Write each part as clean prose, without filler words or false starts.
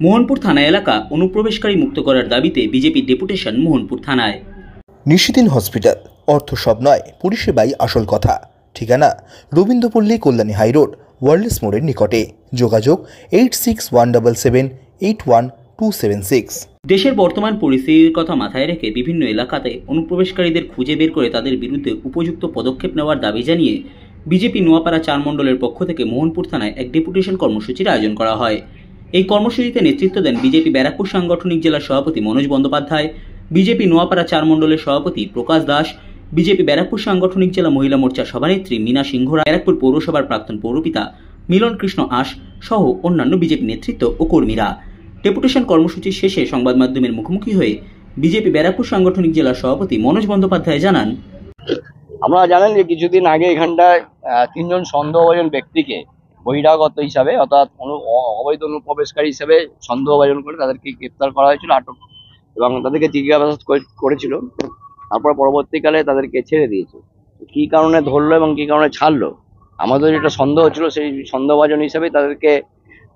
মোহনপুর থানা এলাকা অনুপ্রবেশকারী মুক্ত করার দাবিতে বিজেপি ডেপুটেশন মোহনপুর থানায়। নিশিদিন হসপিটাল, অর্থ সব নয়, পরিষেবাই আসল কথা। ঠিকানা রবীন্দ্রপল্লী, কল্যাণী হাইরোড, ওয়ার্ল্ডস মোড়ের নিকটে। যোগাযোগ 8617881276। দেশের বর্তমান পরিস্থিতির কথা মাথায় রেখে বিভিন্ন এলাকাতে অনুপ্রবেশকারীদের খুঁজে বের করে তাদের বিরুদ্ধে উপযুক্ত পদক্ষেপ নেওয়ার দাবি জানিয়ে বিজেপি নোয়াপাড়া 4 মণ্ডলের পক্ষ থেকে মোহনপুর থানায় এক ডেপুটেশন কর্মসূচির আয়োজন করা হয়। এই কর্মসূচিতে নেতৃত্ব দেন বিজেপি ব্যারাকপুর সাংগঠনিক জেলার সভাপতি মনোজ বন্দ্যোপাধ্যায়, বিজেপি নোয়াপাড়া 4 মণ্ডলের সভাপতি প্রকাশ দাস, বিজেপি ব্যারাকপুর সাংগঠনিক জেলা মহিলা মোর্চার সভানেত্রী মীনা সিংহরা, ব্যারাকপুর পৌরসভার প্রাক্তন পৌরপিতা মিলন কৃষ্ণ আশ সহ অন্যান্য বিজেপি নেতৃত্ব ও কর্মীরা। ডেপুটেশন কর্মসূচির শেষে সংবাদ মাধ্যমের মুখোমুখি হয়ে বিজেপি ব্যারাকপুর সাংগঠনিক জেলার সভাপতি মনোজ বন্দ্যোপাধ্যায় জানান, আপনারা জানেন যে কিছুদিন আগে এখানটায় 3 জন সন্দেহভাজন ব্যক্তিকে বহিরাগত হিসাবে অর্থাৎ অবৈধ অনুপ্রবেশকারী হিসেবে সন্দেহভাজন করে তাদেরকে গ্রেপ্তার করা হয়েছিল, আটক এবং তাদেরকে জিজ্ঞাসাবাদ করেছিল। তারপর পরবর্তীকালে তাদেরকে ছেড়ে দিয়েছে। কি কারণে ধরলো এবং কি কারণে ছাড়লো, আমাদের যেটা সন্দেহ ছিল সেই সন্দেহভাজন হিসেবে তাদেরকে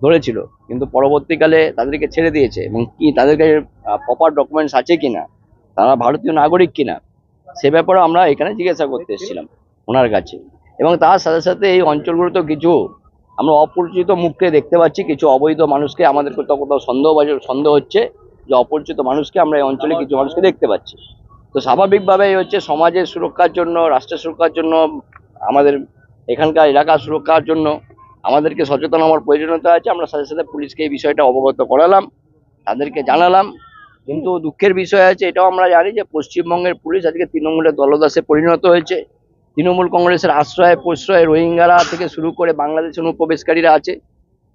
ধরেছিল, কিন্তু পরবর্তীকালে তাদেরকে ছেড়ে দিয়েছে এবং কি তাদের কাছে প্রপার ডকুমেন্টস আছে কিনা, তারা ভারতীয় নাগরিক কিনা, সে ব্যাপারে আমরা এখানে জিজ্ঞাসা করতে এসেছিলাম ওনার কাছে। এবং তার সাথে সাথে এই অঞ্চলগুলোতে কিছু আমরা অপরিচিত মুখকে দেখতে পাচ্ছি, কিছু অবৈধ মানুষকে আমাদের কোথাও কোথাও সন্দেহ হচ্ছে যে অপরিচিত মানুষকে আমরা এই অঞ্চলে কিছু মানুষকে দেখতে পাচ্ছি। তো স্বাভাবিকভাবে হচ্ছে সমাজের সুরক্ষার জন্য, রাষ্ট্রের সুরক্ষার জন্য, আমাদের এখানকার এলাকার সুরক্ষার জন্য আমাদেরকে সচেতন হওয়ার প্রয়োজনীয়তা আছে। আমরা সাথে সাথে পুলিশকে এই বিষয়টা অবগত করালাম, তাদেরকে জানালাম। কিন্তু দুঃখের বিষয় আছে, এটাও আমরা জানি যে পশ্চিমবঙ্গের পুলিশ আজকে তৃণমূলের দলদাসে পরিণত হয়েছে। তৃণমূল কংগ্রেসের আশ্রয় প্রশ্রয় রোহিঙ্গারা থেকে শুরু করে বাংলাদেশের অনুপ্রবেশকারীরা আছে।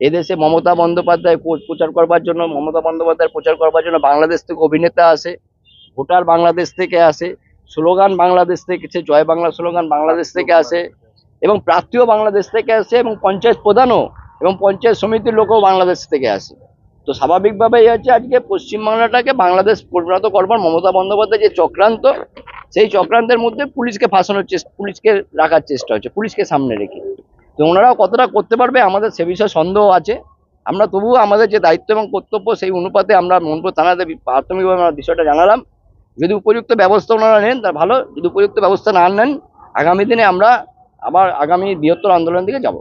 এদেশে মমতা বন্দ্যোপাধ্যায় প্রচার করবার জন্য বাংলাদেশ থেকে অভিনেতা আসে, ভোটার বাংলাদেশ থেকে আসে, স্লোগান বাংলাদেশ থেকে, জয় বাংলা স্লোগান বাংলাদেশ থেকে আসে এবং প্রার্থীও বাংলাদেশ থেকে আসে এবং পঞ্চায়েত প্রধানও এবং পঞ্চায়েত সমিতির লোকও বাংলাদেশ থেকে আসে। তো স্বাভাবিকভাবেই আছে আজকে পশ্চিমবাংলাটাকে বাংলাদেশ পরিণত করবার মমতা বন্দ্যোপাধ্যায় যে চক্রান্ত, সেই চক্রান্তের মধ্যে পুলিশকে ফাঁসানোর চেষ্টা, পুলিশকে রাখার চেষ্টা হচ্ছে, পুলিশকে সামনে রেখে। তো ওনারাও কতটা করতে পারবে আমাদের সে বিষয়ে সন্দেহ আছে। আমরা তবুও আমাদের যে দায়িত্ব এবং কর্তব্য সেই অনুপাতে আমরা মোহনপুর থানাতে প্রাথমিকভাবে আমরা বিষয়টা জানালাম। যদি উপযুক্ত ব্যবস্থা ওনারা নেন তার ভালো, যদি উপযুক্ত ব্যবস্থা না নেন আগামী দিনে আমরা আবার আগামী বৃহত্তর আন্দোলনের দিকে যাব।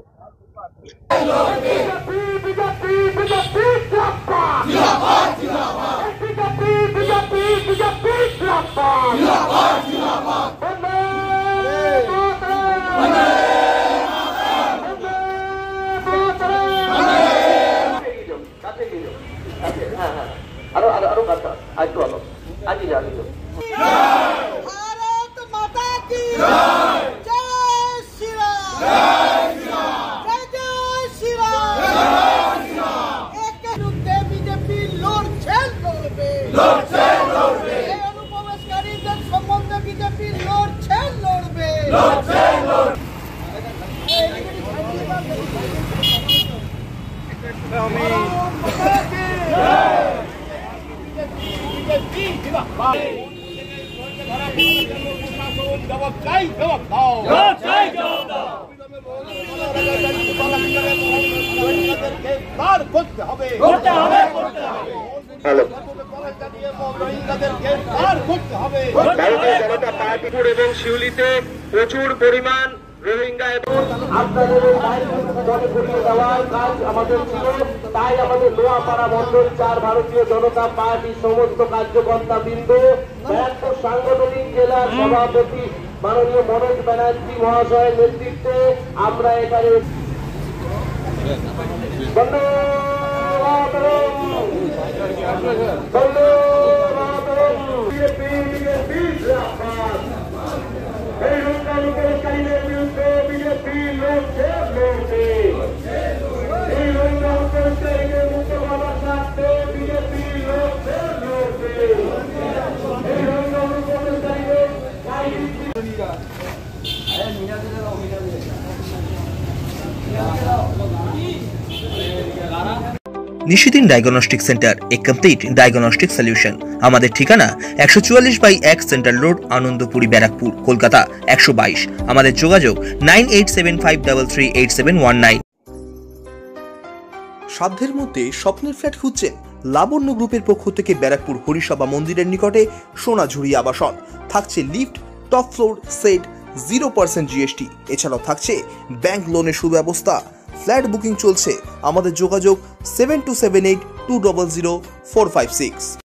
জনতা পার্টিপুর এবং শিউলিতে প্রচুর পরিমাণ রোহিঙ্গা এবং আপনাদের দেওয়ার কাজ আমাদের ছিল। তাই আমাদের নোয়াপাড়া মন্ডল 4 ভারতীয় জনতা পার্টির সমস্ত কার্যকর্তা বৃন্দ, ব্যারাকপুর সাংগঠনিক জেলার সভাপতি মাননীয় মনোজ ব্যানার্জি মহাশয়ের নেতৃত্বে আমরা এখানে নিশিদিন ডায়াগনস্টিক সেন্টার, এ কমপ্লিট ডায়াগনস্টিক সলিউশন। আমাদের ঠিকানা 144/1 সেন্ট্রাল রোড, আনন্দপুরি, ব্যারাকপুর, কলকাতা 122। আমাদের যোগাযোগ 9875338719। সাধ্যের মধ্যে স্বপ্নের ফ্ল্যাট খুঁজছেন? লাবণ্য গ্রুপের পক্ষ থেকে ব্যারাকপুর হরিসভা মন্দিরের নিকটে সোনাঝুরি আবাসন। থাকছে lift, top floor, set, 0% GST। এছাড়াও থাকছে ব্যাংক লোনের সুব্যবস্থা। ফ্ল্যাট বুকিং চলছে। আমাদের যোগাযোগ 7278 200 456।